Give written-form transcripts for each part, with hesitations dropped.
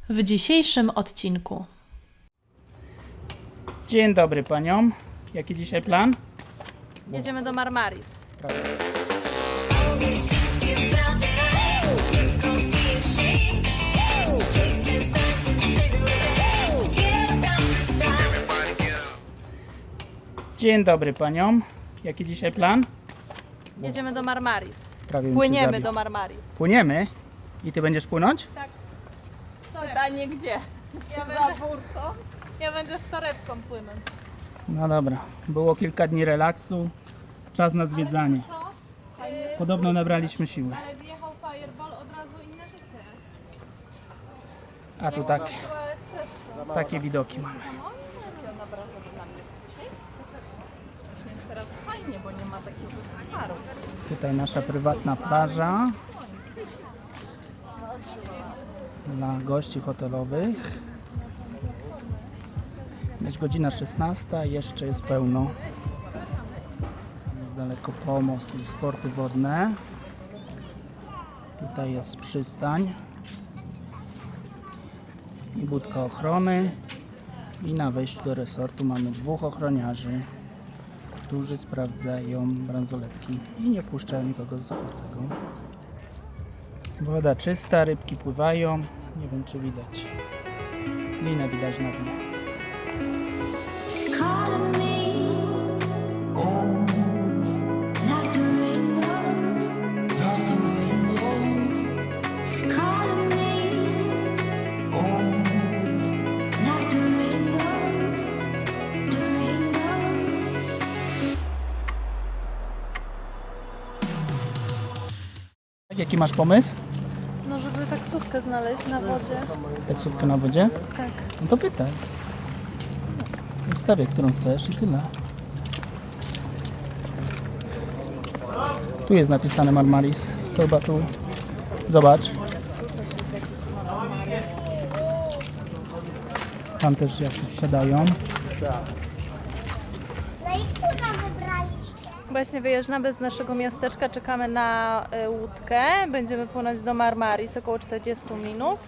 w dzisiejszym odcinku. Dzień dobry paniom. Jaki dzisiaj plan? Jedziemy do Marmaris. Dzień dobry paniom. Jaki dzisiaj plan? Jedziemy do Marmaris. Prawie bym się Płyniemy zabił. do Marmaris. Płyniemy? I ty będziesz płynąć? Tak. Pytanie gdzie? Ja będę z torebką płynąć. No dobra. Było kilka dni relaksu. Czas na zwiedzanie. Podobno nabraliśmy siły. Ale wjechał Fireball, od razu inne życie. A tu takie widoki mamy. Jest teraz fajnie, bo nie ma takiego staru. Tutaj nasza prywatna plaża dla gości hotelowych. Jest godzina 16, jeszcze jest pełno. Jest daleko pomost i sporty wodne. Tutaj jest przystań i budka ochrony. I na wejściu do resortu mamy dwóch ochroniarzy, którzy sprawdzają bransoletki i nie wpuszczają nikogo z obcego. Woda czysta, rybki pływają. Nie wiem, czy widać. Linę widać na dnie. Calling me like the rainbow. It's calling me like the rainbow. The rainbow. Jaki masz pomysł? No, żeby taksówkę znaleźć na wodzie. Taksówkę na wodzie? Tak. No to pytaj. Wstawię, którą chcesz i tyle. Tu jest napisane Marmaris. To chyba tu. Zobacz. Tam też jakieś wsiadają. No i którą wybraliście? Właśnie wyjeżdżamy z naszego miasteczka, czekamy na łódkę. Będziemy płynąć do Marmaris, około 40 minut.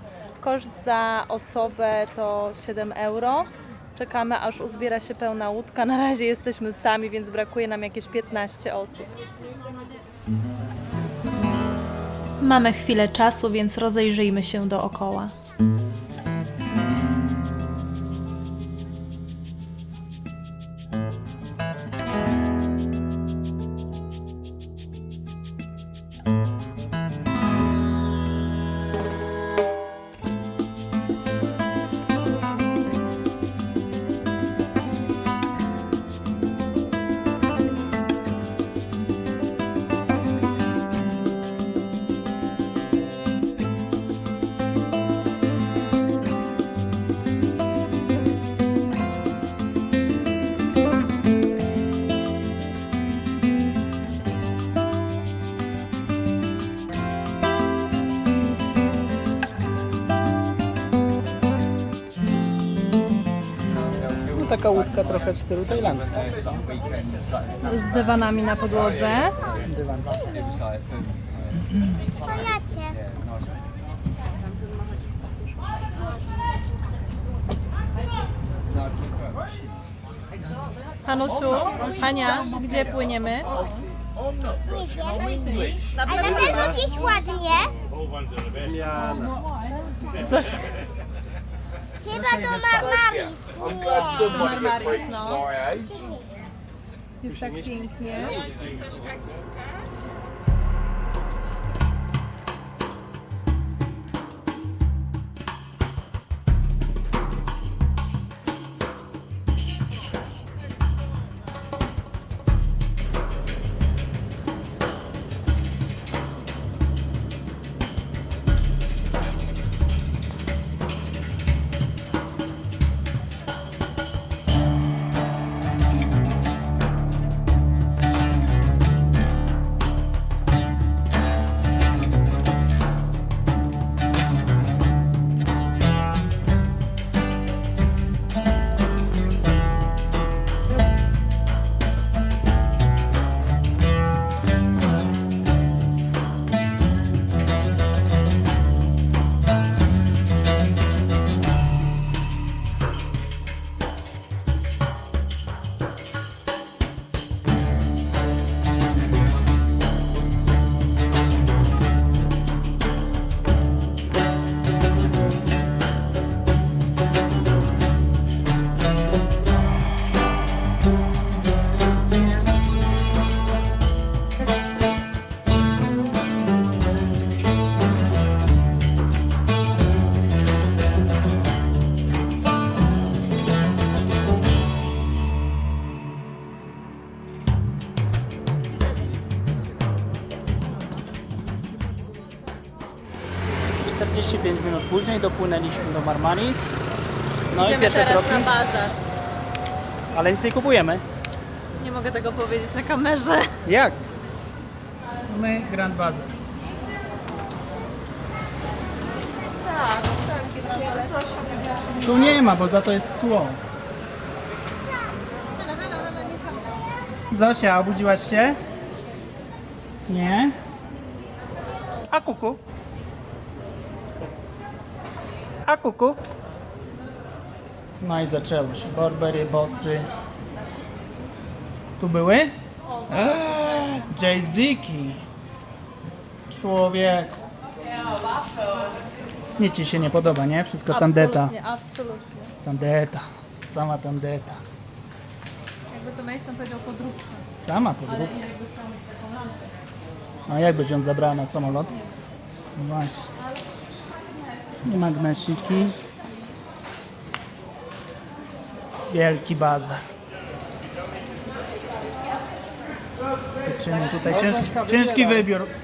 Koszt za osobę to 7 euro. Czekamy, aż uzbiera się pełna łódka. Na razie jesteśmy sami, więc brakuje nam jakieś 15 osób. Mamy chwilę czasu, więc rozejrzyjmy się dookoła. No taka łódka trochę w stylu tajlandzkim. Z dywanami na podłodze. Dywan. Polacie. Hanusiu, Ania, gdzie płyniemy? Nie wiem. A na pewno gdzieś ładnie. Zośka. Chyba do Marmaris. Nie. Marmaris, no. Jest tak pięknie. 45 minut później dopłynęliśmy do Marmaris. No i Idziemy pierwsze teraz kroki, na bazar. ale nic nie kupujemy. Nie mogę tego powiedzieć na kamerze. Jak? My Grand Bazar. Tak, bransoletki. Tu nie ma, bo za to jest cło. Zosia, obudziłaś się? Nie? A kuku? A kuku? No i zaczęło się. Burberry, Bossy. Tu były? Jay-Ziki. Człowiek. Nic ci się nie podoba, nie? Wszystko tandeta. Absolutnie, absolutnie. Tandeta. Sama tandeta. Jakby to Mason powiedział podróbka. Sama Ale podróbka. jakby sam z taką lampą. A jakbyś ją zabrała na samolot? No właśnie. I magnesiki. Wielki bazar. Dziewczyny, tutaj ciężki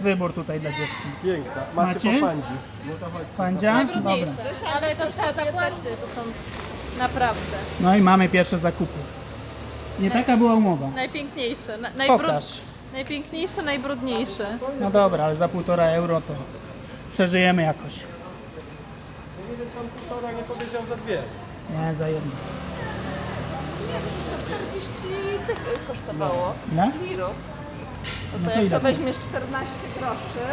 wybór tutaj dla dziewczyn. Piękna. Macie? Po pandzi. Pandzia? Dobra. Ale to trzeba zapłacić, to są naprawdę No i mamy pierwsze zakupy. Nie taka była umowa. najpiękniejsze, Pokaż. najpiękniejsze, najbrudniejsze. No dobra, ale za 1,5 euro to przeżyjemy jakoś. Nie wiem, czy on półtora nie powiedział za dwie. Nie, za jedno. 40 tych kosztowało. Ile? Lirów. No No to to jak ile to to jest? weźmiesz 14 groszy,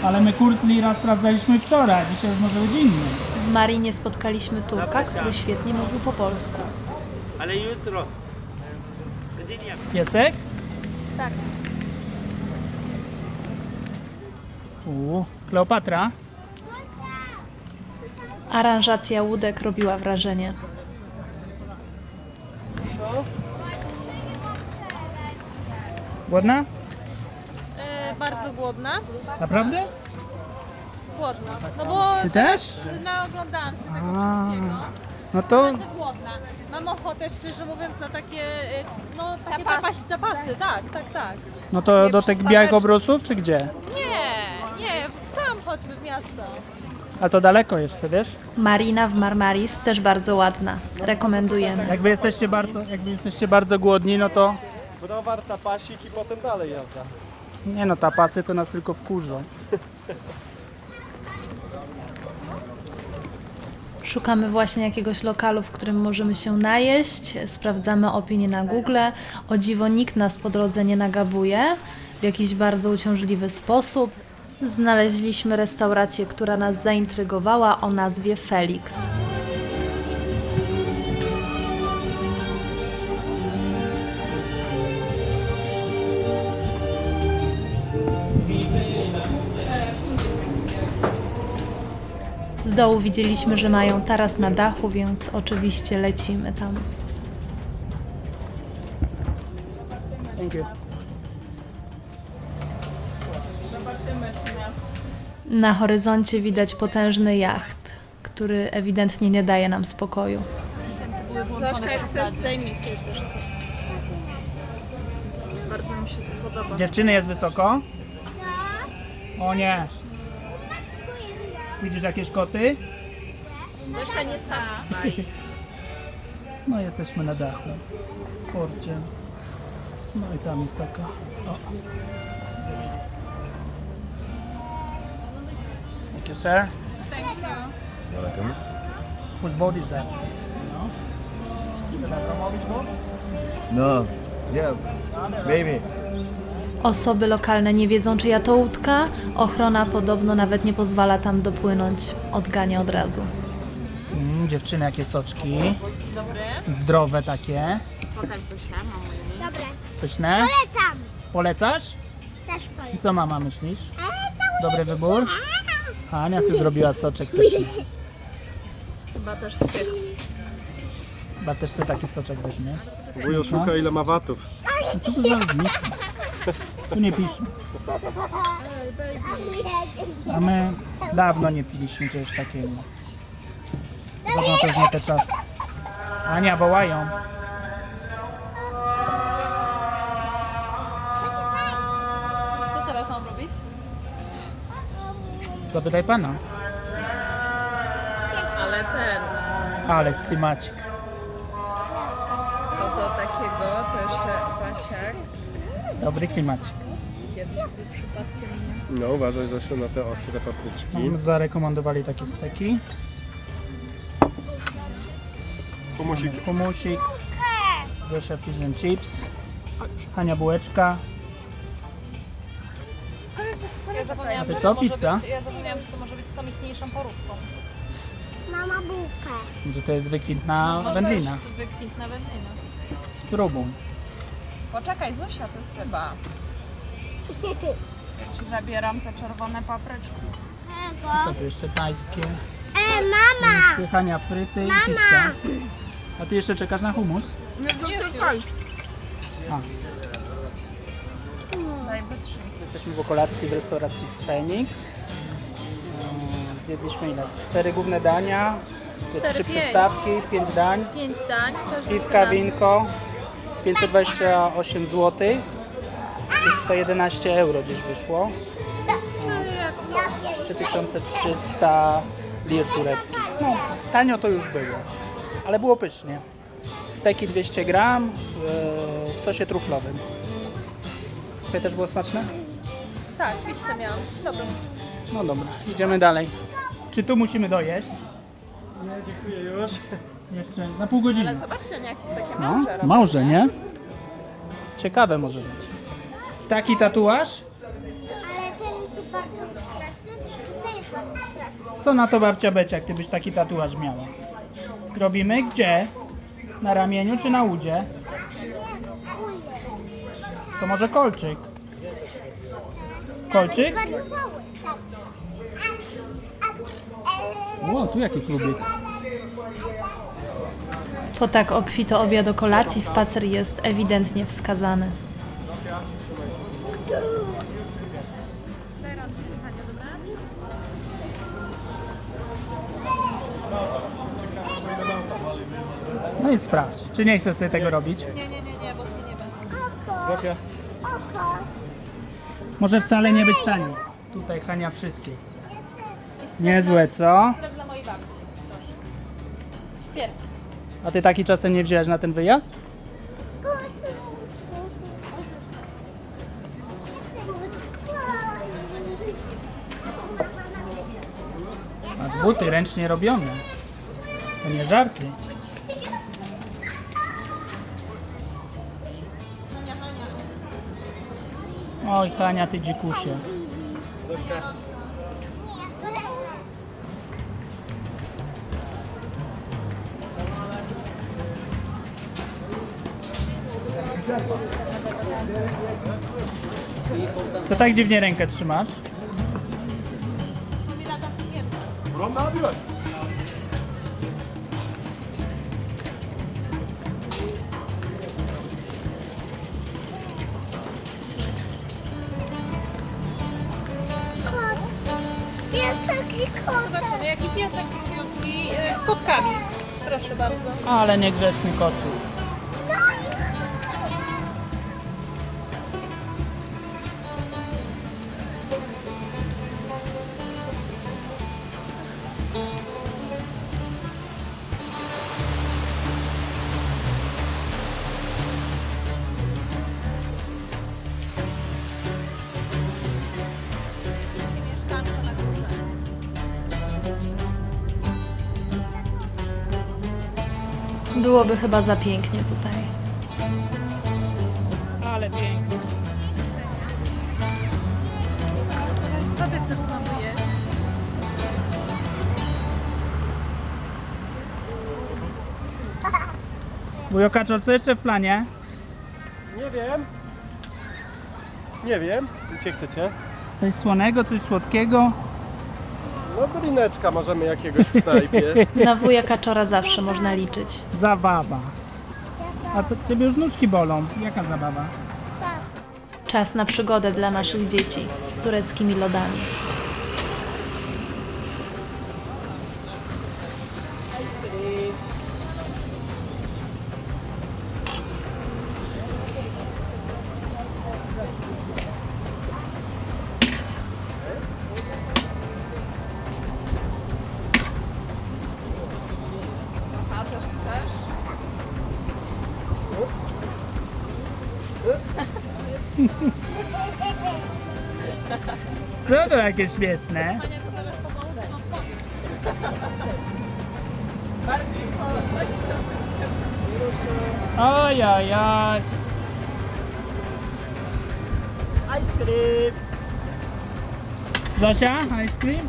Ale my kurs lira sprawdzaliśmy wczoraj, dzisiaj już może być inny. W Marinie spotkaliśmy Turka, który świetnie mówił po polsku. Ale jutro. Godzinie. Piesek? Tak. Kleopatra? Aranżacja łódek robiła wrażenie. Głodna? Bardzo głodna. Naprawdę? Głodna. No bo Ty też? oglądałam się tego A, wszystkiego. no to Znaczy głodna. Mam ochotę, szczerze mówiąc, na takie, no takie zapasy. Tak. no to do tych białych obrusów, czy gdzie? Nie, tam choćby w miasto. A to daleko jeszcze, wiesz? Marina w Marmaris też bardzo ładna. Rekomendujemy. Jak wy jesteście bardzo głodni, no to Browar, tapasik i potem dalej jazda. nie no, tapasy to nas tylko wkurzą. Szukamy właśnie jakiegoś lokalu, w którym możemy się najeść. Sprawdzamy opinie na Google. O dziwo nikt nas po drodze nie nagabuje w jakiś bardzo uciążliwy sposób. Znaleźliśmy restaurację, która nas zaintrygowała, o nazwie Felix. Z dołu widzieliśmy, że mają taras na dachu, więc oczywiście lecimy tam. Thank you. Na horyzoncie widać potężny jacht, który ewidentnie nie daje nam spokoju. chcesz z tej misji też. Bardzo mi się to podoba. Dziewczyny, jest wysoko? O nie. Widzisz jakieś koty? Zresztą nie sama. No jesteśmy na dachu, w porcie. No i tam jest taka. O. Thank you, sir. Welcome. Whose boat is that? No. Yeah. Baby. Osoby lokalne nie wiedzą, czyja to łódka. Ochrona podobno nawet nie pozwala tam dopłynąć. Odgania od razu. Dziewczyny, jakie soczki. Zdrowe takie. Pokaż Zosia, mamo. Dobre. Pyszne. Polecam. Polecasz? Też polecam. I co mama myślisz? Ale Dobry wybór? Ania sobie zrobiła soczek pyszny. Chyba też z tych. Chyba też sobie taki soczek weźmiesz. Wujo szuka ile ma watów. No co to za różnica? Tu nie piszmy. A my dawno nie piliśmy czegoś takiego. Dawno to już nie te czasy. Ania, wołają. Co teraz mam robić? Zapytaj pana. Ale ten, Ale jest klimacik. co do takiego, to jeszcze Pasiak Dobry klimacik. kiedyś był przypadkiem nie. No uważaj, Zosiu, na te ostre papryczki. Nam zarekomendowali takie steki. Humusik. Humusik. Zosia fish and chips. Hania bułeczka. Ja zapomniałam, A ty że co, to może pizza? być, ja zapomniałam, że to może być z tą ichniejszą porówką. Mama bułkę. Że to jest wykwintna Może wędlina. to jest wykwintna wędlina. Spróbuj. Poczekaj, Zosia, to jest chyba. Jak ci zabieram te czerwone papryczki. Co tu jeszcze tajskie? Mama! Misy, Hania fryty i pizza. A ty jeszcze czekasz na hummus? A. Daj wytrzyj. Jesteśmy po kolacji w restauracji Phoenix. Zjedliśmy ile? 4 główne dania, 3 przystawki, 5 dań. 5 dań. Piwka, winko, 528 zł. I 111 euro gdzieś wyszło. 3300 lir tureckich. No, tanio to już było, ale było pysznie. Steki 200 gram w sosie truflowym. Tutaj też było smaczne? Tak, pizzę miałam. Dobra. No dobra, idziemy dalej. Czy tu musimy dojeść? Nie, dziękuję już. Jeszcze za pół godziny. Ale zobaczcie, nie jakieś takie No, małże robią. może, nie? Ciekawe może być. Taki tatuaż? Ale ten jest bardzo straszny i ten jest bardzo straszny. Co na to babcia Becia, gdybyś taki tatuaż miała? Robimy gdzie? Na ramieniu czy na udzie? To może kolczyk? Kolczyk? Ło, tu jaki klubik. Po tak obfito obiad o kolacji spacer jest ewidentnie wskazany. No i sprawdź, czy nie chcesz sobie tego robić? Nie, bo zmienimy. Zofia. Może wcale nie być tani. Tutaj Hania wszystkie chce. Niezłe, co? Sklep dla mojej babci. Proszę. Ścierki. A ty taki czasem nie wziąłeś na ten wyjazd? Masz buty ręcznie robione. To nie żarty. Oj, Hania, ty dzikusie. Co tak dziwnie rękę trzymasz? Piesek i kot. Zobaczymy, jaki piesek lubiutki z kotkami. Proszę bardzo. Ale niegrzeczny kocu. Mieszkanko na górze. Byłoby chyba za pięknie tutaj. Ale pięknie. Co ty chcesz znowu jeść? Wujo Kaczor, co jeszcze w planie? Nie wiem. Nie wiem. Gdzie chcecie? Coś słonego, coś słodkiego? No drineczka możemy jakiegoś w knajpie. Na wuja Kaczora zawsze można liczyć. Zabawa. A to ciebie już nóżki bolą. Jaka zabawa? Czas na przygodę dla naszych dzieci z tureckimi lodami. Co to takie śmieszne? Oj, oj, oj. Ice cream. Zosia, ice cream?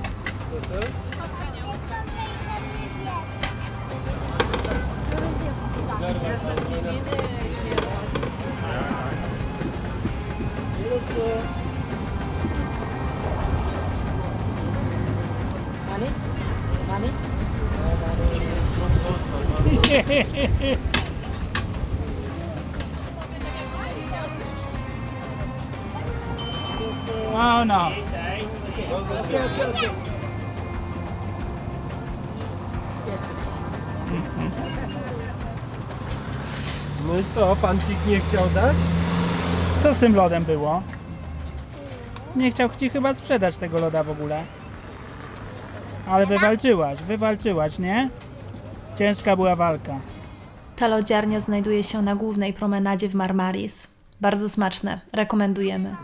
Oh no. No i co, pancik nie chciał dać? Co z tym lodem było? Nie chciał ci chyba sprzedać tego loda w ogóle. Ale wywalczyłaś, nie? Ciężka była walka. Ta lodziarnia znajduje się na głównej promenadzie w Marmaris. Bardzo smaczne, rekomendujemy.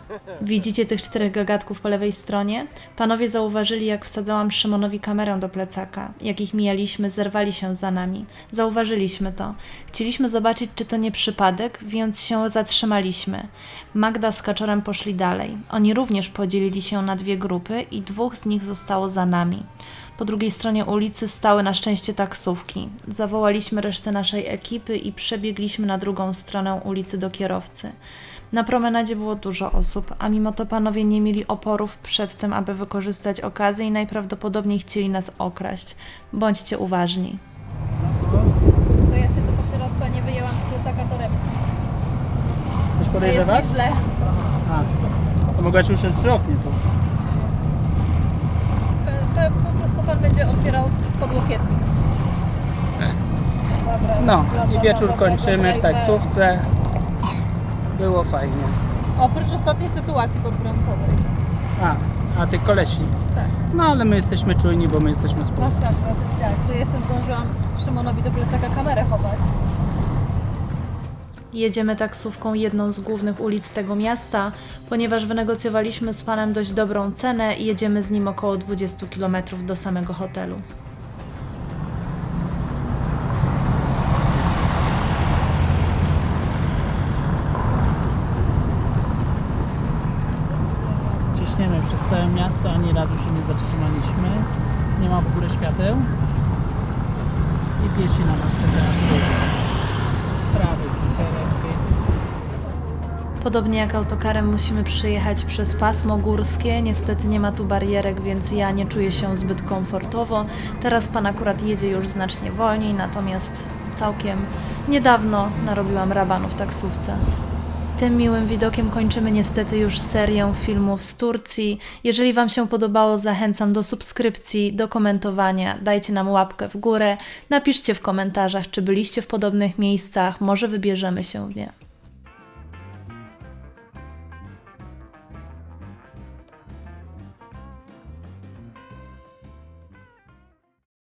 Widzicie tych 4 gagatków po lewej stronie? Panowie zauważyli, jak wsadzałam Szymonowi kamerę do plecaka. Jak ich mijaliśmy, zerwali się za nami. Zauważyliśmy to. Chcieliśmy zobaczyć, czy to nie przypadek, więc się zatrzymaliśmy. Magda z Kaczorem poszli dalej. Oni również podzielili się na 2 grupy i 2 z nich zostało za nami. Po drugiej stronie ulicy stały na szczęście taksówki. Zawołaliśmy resztę naszej ekipy i przebiegliśmy na drugą stronę ulicy do kierowcy. Na promenadzie było dużo osób, a mimo to panowie nie mieli oporów przed tym, aby wykorzystać okazję i najprawdopodobniej chcieli nas okraść. Bądźcie uważni. To ja siedzę po środku, a nie wyjęłam z plecaka torebki. Coś To jest podejrzewasz? mi źle. A, to mogłaś usiąść przy oknie tu. Po prostu pan będzie otwierał podłokietnik. No i wieczór kończymy w taksówce. Było fajnie. Oprócz ostatniej sytuacji podbramkowej. A ty kolesi. Tak. No ale my jesteśmy czujni, bo my jesteśmy z Masz Polski. rację, widziałaś. To jeszcze zdążyłam Szymonowi do plecaka kamerę chować. Jedziemy taksówką jedną z głównych ulic tego miasta, ponieważ wynegocjowaliśmy z panem dość dobrą cenę i jedziemy z nim około 20 km do samego hotelu. Ciśniemy przez całe miasto, ani razu się nie zatrzymaliśmy. Nie ma w ogóle świateł. I piesi na nas czekają. Sprawy z kuperek. Podobnie jak autokarem musimy przyjechać przez pasmo górskie. Niestety nie ma tu barierek, więc ja nie czuję się zbyt komfortowo. Teraz pan akurat jedzie już znacznie wolniej, natomiast całkiem niedawno narobiłam rabanu w taksówce. Tym miłym widokiem kończymy niestety już serię filmów z Turcji. Jeżeli Wam się podobało, zachęcam do subskrypcji, do komentowania. Dajcie nam łapkę w górę, napiszcie w komentarzach, czy byliście w podobnych miejscach, może wybierzemy się w nie.